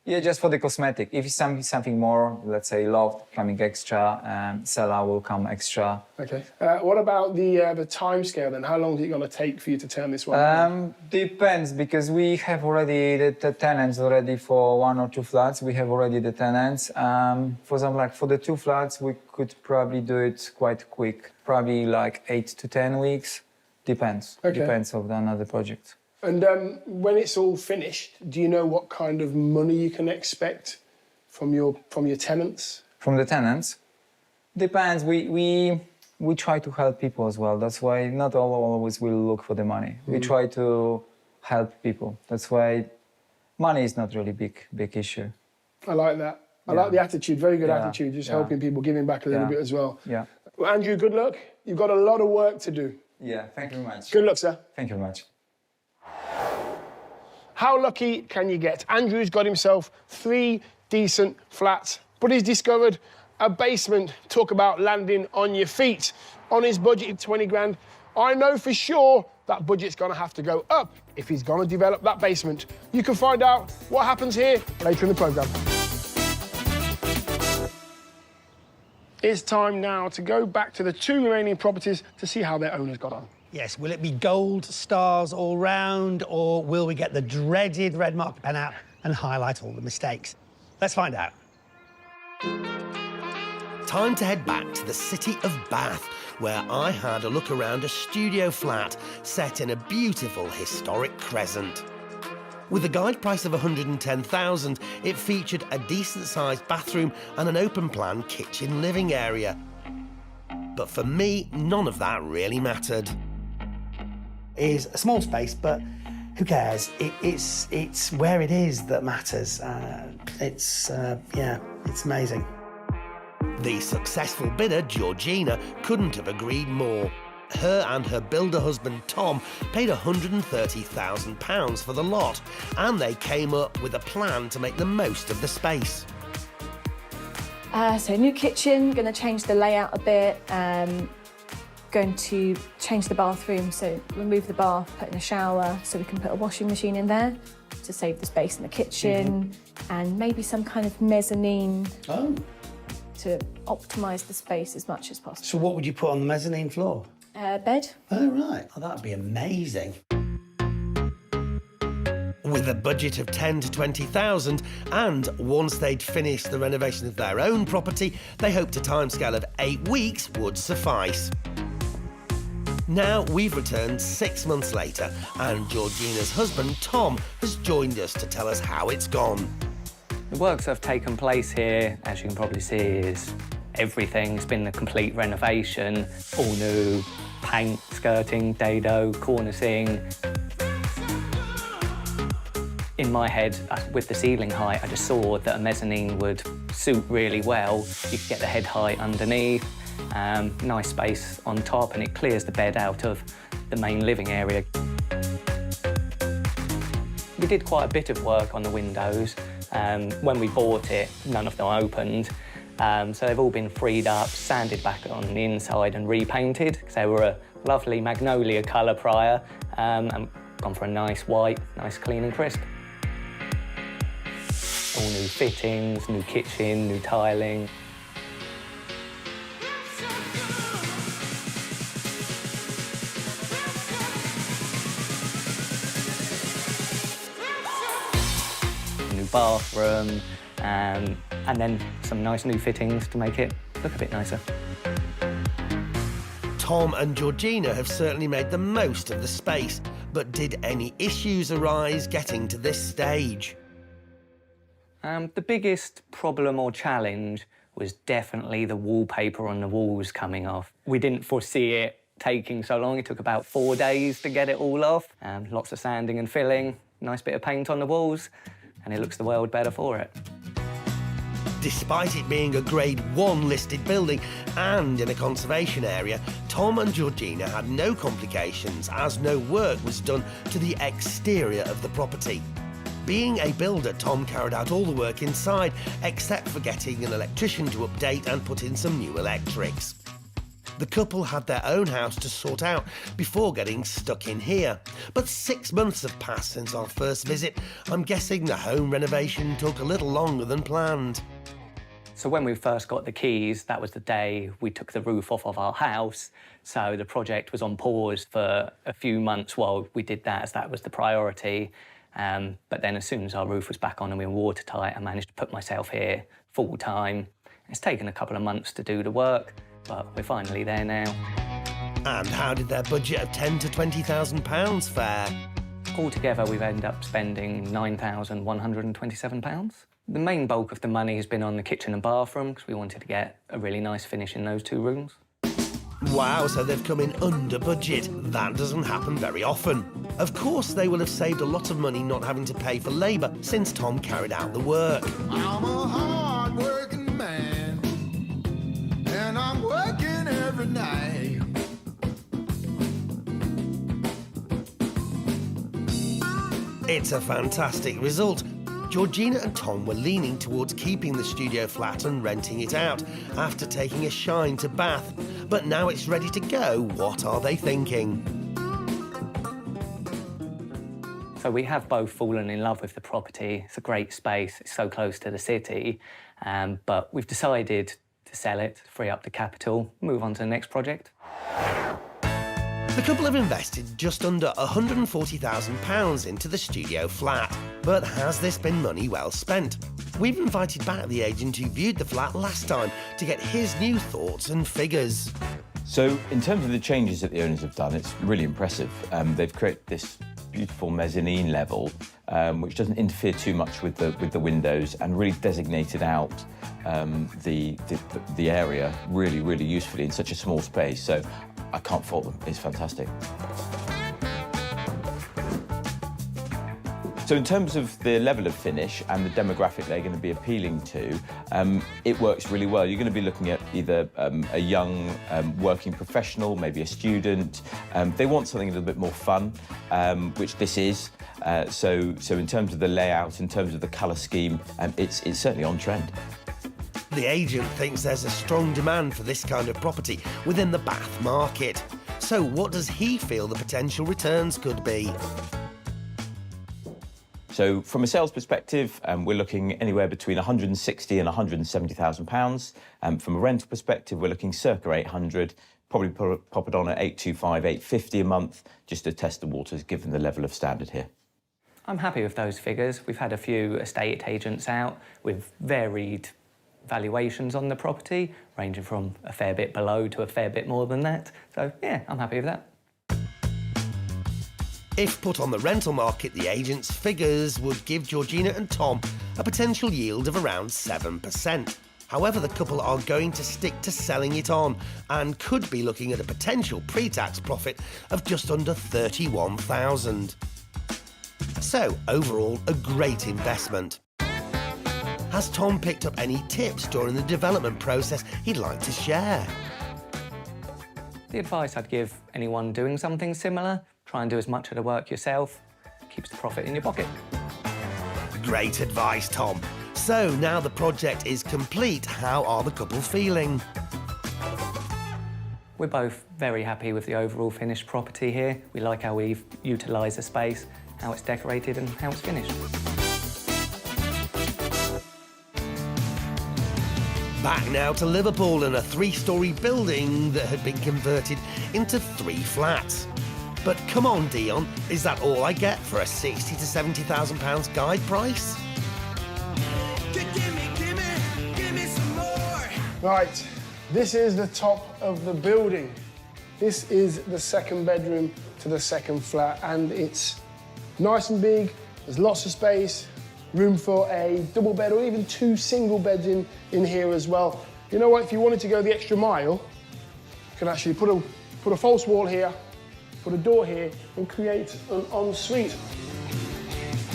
Yeah, just for the cosmetic. If it's something more, let's say loft coming extra, cellar will come extra. Okay. What about the time scale then? How long is it going to take for you to turn this one around? Depends, because we have already the tenants already for 1 or 2 flats. We have already the tenants. For example, like for the 2 flats, we could probably do it quite quick. Probably like 8 to 10 weeks. Depends. Okay. Depends on another project. And when it's all finished, do you know what kind of money you can expect from your tenants? From the tenants? Depends. We try to help people as well. That's why not all always will look for the money. We try to help people. That's why money is not really big issue. I like that. I like the attitude. Very good attitude. Just helping people, giving back a little bit as well. Yeah. Well, Andrew, good luck. You've got a lot of work to do. Yeah. Thank you very much. Good luck, sir. Thank you very much. How lucky can you get? Andrew's got himself 3 decent flats, but he's discovered a basement. Talk about landing on your feet. On his budget of 20 grand, I know for sure that budget's gonna have to go up if he's gonna develop that basement. You can find out what happens here later in the programme. It's time now to go back to the 2 remaining properties to see how their owners got on. Yes, will it be gold stars all round, or will we get the dreaded red marker pen out and highlight all the mistakes? Let's find out. Time to head back to the city of Bath, where I had a look around a studio flat set in a beautiful historic crescent. With a guide price of $110,000, it featured a decent-sized bathroom and an open-plan kitchen living area. But for me, none of that really mattered. Is a small space, but who cares? It's where it is that matters. It's amazing. The successful bidder, Georgina, couldn't have agreed more. Her and her builder husband, Tom, paid £130,000 for the lot, and they came up with a plan to make the most of the space. So new kitchen, going to change the layout a bit. Going to change the bathroom, so remove the bath, put in a shower, so we can put a washing machine in there to save the space in the kitchen, and maybe some kind of mezzanine to optimise the space as much as possible. So what would you put on the mezzanine floor? Bed. Oh, right. Oh, that'd be amazing. With a budget of 10 to 20,000 and once they'd finished the renovation of their own property, they hoped a timescale of 8 weeks would suffice. Now we've returned 6 months later and Georgina's husband Tom has joined us to tell us how it's gone. The works that have taken place here, as you can probably see, is everything. It's been a complete renovation, all new paint, skirting, dado, cornicing. In my head, with the ceiling height, I just saw that a mezzanine would suit really well. You could get the head height underneath, nice space on top, and it clears the bed out of the main living area. We did quite a bit of work on the windows. When we bought it, none of them opened. So they've all been freed up, sanded back on the inside and repainted, because they were a lovely magnolia colour prior, and gone for a nice white, nice clean and crisp. All new fittings, new kitchen, new tiling. New bathroom, and then some nice new fittings to make it look a bit nicer. Tom and Georgina have certainly made the most of the space, but did any issues arise getting to this stage? The biggest problem or challenge was definitely the wallpaper on the walls coming off. We didn't foresee it taking so long. It took about 4 days to get it all off. Lots of sanding and filling, nice bit of paint on the walls, and it looks the world better for it. Despite it being a Grade 1 listed building and in a conservation area, Tom and Georgina had no complications as no work was done to the exterior of the property. Being a builder, Tom carried out all the work inside, except for getting an electrician to update and put in some new electrics. The couple had their own house to sort out before getting stuck in here. But 6 months have passed since our first visit. I'm guessing the home renovation took a little longer than planned. So when we first got the keys, that was the day we took the roof off of our house. So the project was on pause for a few months while we did that, as that was the priority. But then as soon as our roof was back on and we were watertight, I managed to put myself here full time. It's taken a couple of months to do the work, but we're finally there now. And how did their budget of £10,000 to £20,000 fare? Altogether, we've ended up spending £9,127. The main bulk of the money has been on the kitchen and bathroom, because we wanted to get a really nice finish in those 2 rooms. Wow, so they've come in under budget. That doesn't happen very often. Of course, they will have saved a lot of money not having to pay for labour since Tom carried out the work. I'm a hard-working man, and I'm working every night. It's a fantastic result. Georgina and Tom were leaning towards keeping the studio flat and renting it out after taking a shine to Bath. But now it's ready to go, what are they thinking? So we have both fallen in love with the property. It's a great space, it's so close to the city, but we've decided to sell it, free up the capital, move on to the next project. The couple have invested just under £140,000 into the studio flat. But has this been money well spent? We've invited back the agent who viewed the flat last time to get his new thoughts and figures. So, in terms of the changes that the owners have done, it's really impressive. They've created this beautiful mezzanine level, which doesn't interfere too much with the windows, and really designated out the area really, really usefully in such a small space. So, I can't fault them. It's fantastic. So in terms of the level of finish and the demographic they're going to be appealing to, it works really well. You're going to be looking at either a young working professional, maybe a student. They want something a little bit more fun, which this is. So in terms of the layout, in terms of the colour scheme, it's certainly on trend. The agent thinks there's a strong demand for this kind of property within the Bath market. So what does he feel the potential returns could be? So from a sales perspective, we're looking anywhere between £160,000 and £170,000. From a rental perspective, we're looking circa 800, probably pop it on at 825, 850 a month, just to test the waters, given the level of standard here. I'm happy with those figures. We've had a few estate agents out with varied valuations on the property, ranging from a fair bit below to a fair bit more than that. So, yeah, I'm happy with that. If put on the rental market, the agent's figures would give Georgina and Tom a potential yield of around 7%. However, the couple are going to stick to selling it on and could be looking at a potential pre-tax profit of just under $31,000. So, overall, a great investment. Has Tom picked up any tips during the development process he'd like to share? The advice I'd give anyone doing something similar: try and do as much of the work yourself. Keeps the profit in your pocket. Great advice, Tom. So now the project is complete, how are the couple feeling? We're both very happy with the overall finished property here. We like how we've utilised the space, how it's decorated and how it's finished. Back now to Liverpool and a 3-storey building that had been converted into 3 flats. But come on, Dion, is that all I get for a £60,000 to £70,000 guide price? Give me some more. Right, this is the top of the building. This is the 2nd bedroom to the 2nd flat, and it's nice and big. There's lots of space, room for a double bed or even 2 single beds in here as well. You know what, if you wanted to go the extra mile, you could actually put a false wall here, put a door here and create an ensuite.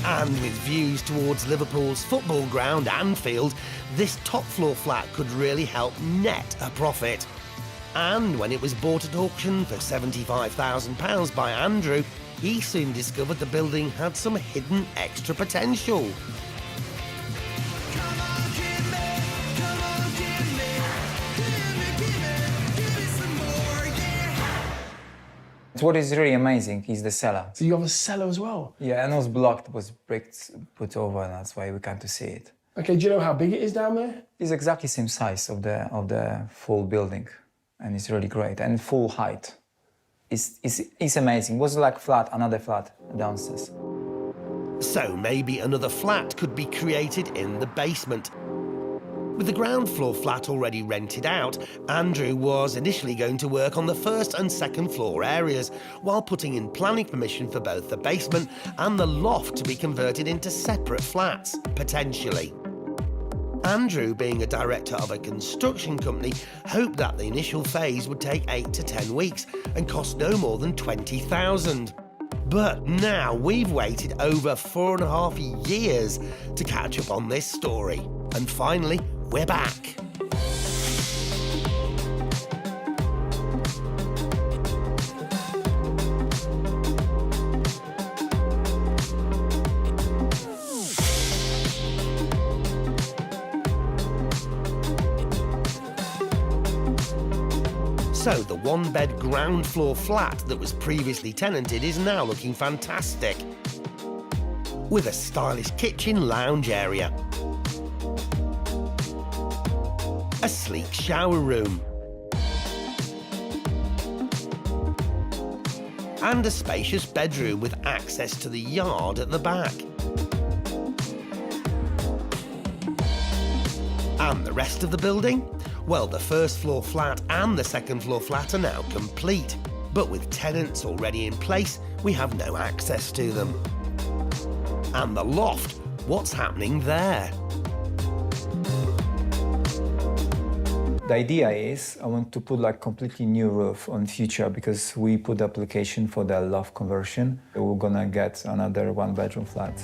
And with views towards Liverpool's football ground, Anfield, this top floor flat could really help net a profit. And when it was bought at auction for £75,000 by Andrew, he soon discovered the building had some hidden extra potential. What is really amazing is the cellar. So you have a cellar as well? Yeah, and it was blocked, it was bricks put over, and that's why we can't see it. Okay, do you know how big it is down there? It's exactly same size of the full building, and it's really great, and full height. It's amazing. It was like flat, another flat downstairs. So maybe another flat could be created in the basement. With the ground floor flat already rented out, Andrew was initially going to work on the 1st and 2nd floor areas, while putting in planning permission for both the basement and the loft to be converted into separate flats, potentially. Andrew, being a director of a construction company, hoped that the initial phase would take 8 to 10 weeks and cost no more than $20,000. But now we've waited over 4.5 years to catch up on this story. And finally, we're back. So the 1-bed ground floor flat that was previously tenanted is now looking fantastic, with a stylish kitchen lounge area, a sleek shower room, and a spacious bedroom with access to the yard at the back. And the rest of the building? Well, the 1st floor flat and the 2nd floor flat are now complete. But with tenants already in place, we have no access to them. And the loft, what's happening there? The idea is I want to put like completely new roof on future, because we put the application for the loft conversion. We're gonna get another 1-bedroom flat.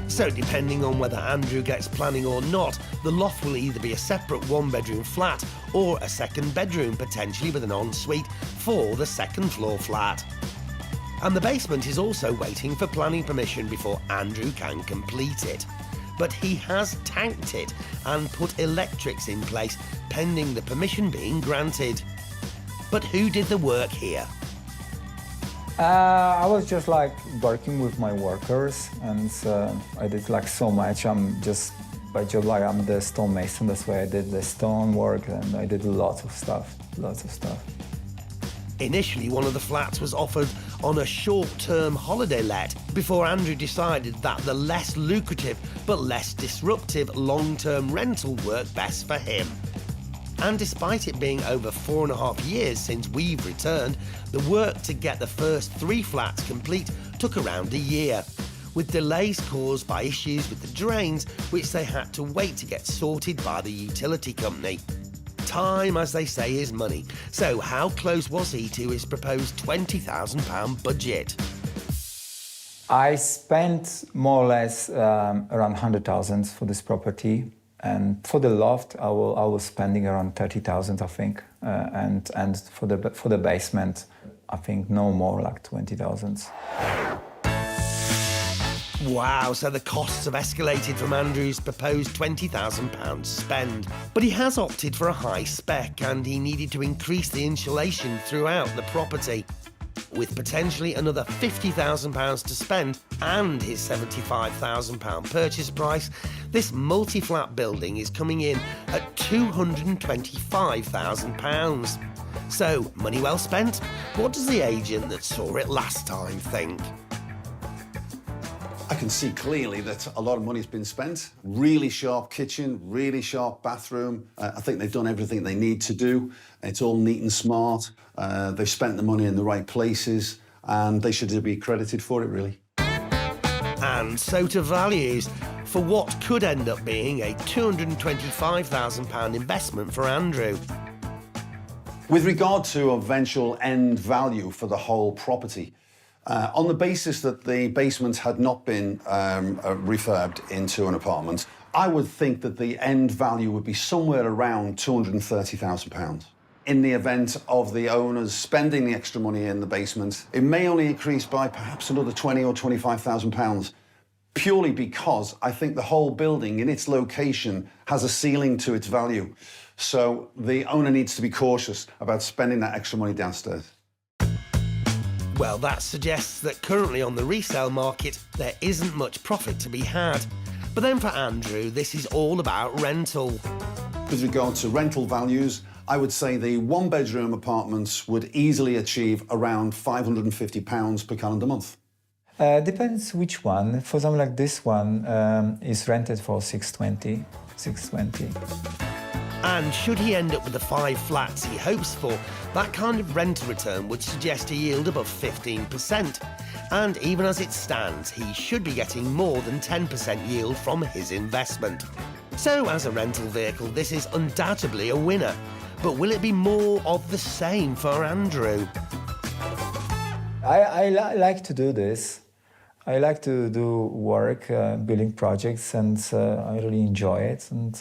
So depending on whether Andrew gets planning or not, the loft will either be a separate 1-bedroom flat or a 2nd bedroom, potentially with an ensuite for the 2nd floor flat. And the basement is also waiting for planning permission before Andrew can complete it. But he has tanked it and put electrics in place, pending the permission being granted. But who did the work here? I was just like working with my workers, and I did like so much. I'm just by job, like I'm the stonemason. That's why I did the stone work, and I did lots of stuff. Initially, one of the flats was offered on a short-term holiday let before Andrew decided that the less lucrative but less disruptive long-term rental worked best for him. And despite it being over 4.5 years since we've returned, the work to get the first 3 flats complete took around a year, with delays caused by issues with the drains, which they had to wait to get sorted by the utility company. Time, as they say, is money. So how close was he to his proposed £20,000 budget? I spent more or less around 100,000 for this property. And for the loft, I was spending around 30,000, I think. And for the basement, I think no more, like 20,000. Wow, so the costs have escalated from Andrew's proposed £20,000 spend. But he has opted for a high spec and he needed to increase the insulation throughout the property. With potentially another £50,000 to spend and his £75,000 purchase price, this multi-flat building is coming in at £225,000. So, money well spent? What does the agent that saw it last time think? I can see clearly that a lot of money's been spent. Really sharp kitchen, really sharp bathroom. I think they've done everything they need to do. It's all neat and smart. They've spent the money in the right places, and they should be credited for it, really. And so to values, for what could end up being a £225,000 investment for Andrew. With regard to eventual end value for the whole property, on the basis that the basement had not been refurbed into an apartment, I would think that the end value would be somewhere around £230,000. In the event of the owners spending the extra money in the basement, it may only increase by perhaps another £20,000 or £25,000, purely because I think the whole building in its location has a ceiling to its value. So the owner needs to be cautious about spending that extra money downstairs. Well, that suggests that currently on the resale market, there isn't much profit to be had. But then for Andrew, this is all about rental. With regard to rental values, I would say the one-bedroom apartments would easily achieve around £550 per calendar month. Depends which one. For example, like this one is rented for 620. And should he end up with the 5 flats he hopes for, that kind of rental return would suggest a yield above 15%. And even as it stands, he should be getting more than 10% yield from his investment. So as a rental vehicle, this is undoubtedly a winner. But will it be more of the same for Andrew? I like to do this. I like to do work, building projects, and I really enjoy it. And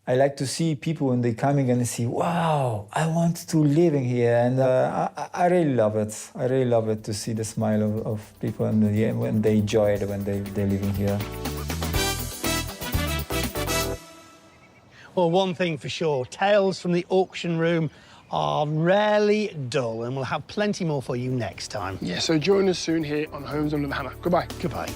I like to see people when they come in and see, wow, I want to live in here. And I really love it. I really love it to see the smile of people and when they enjoy it, when they live in here. Well, one thing for sure, tales from the auction room are rarely dull, and we'll have plenty more for you next time. Yeah, so join us soon here on Homes Under the Hammer. Goodbye. Goodbye.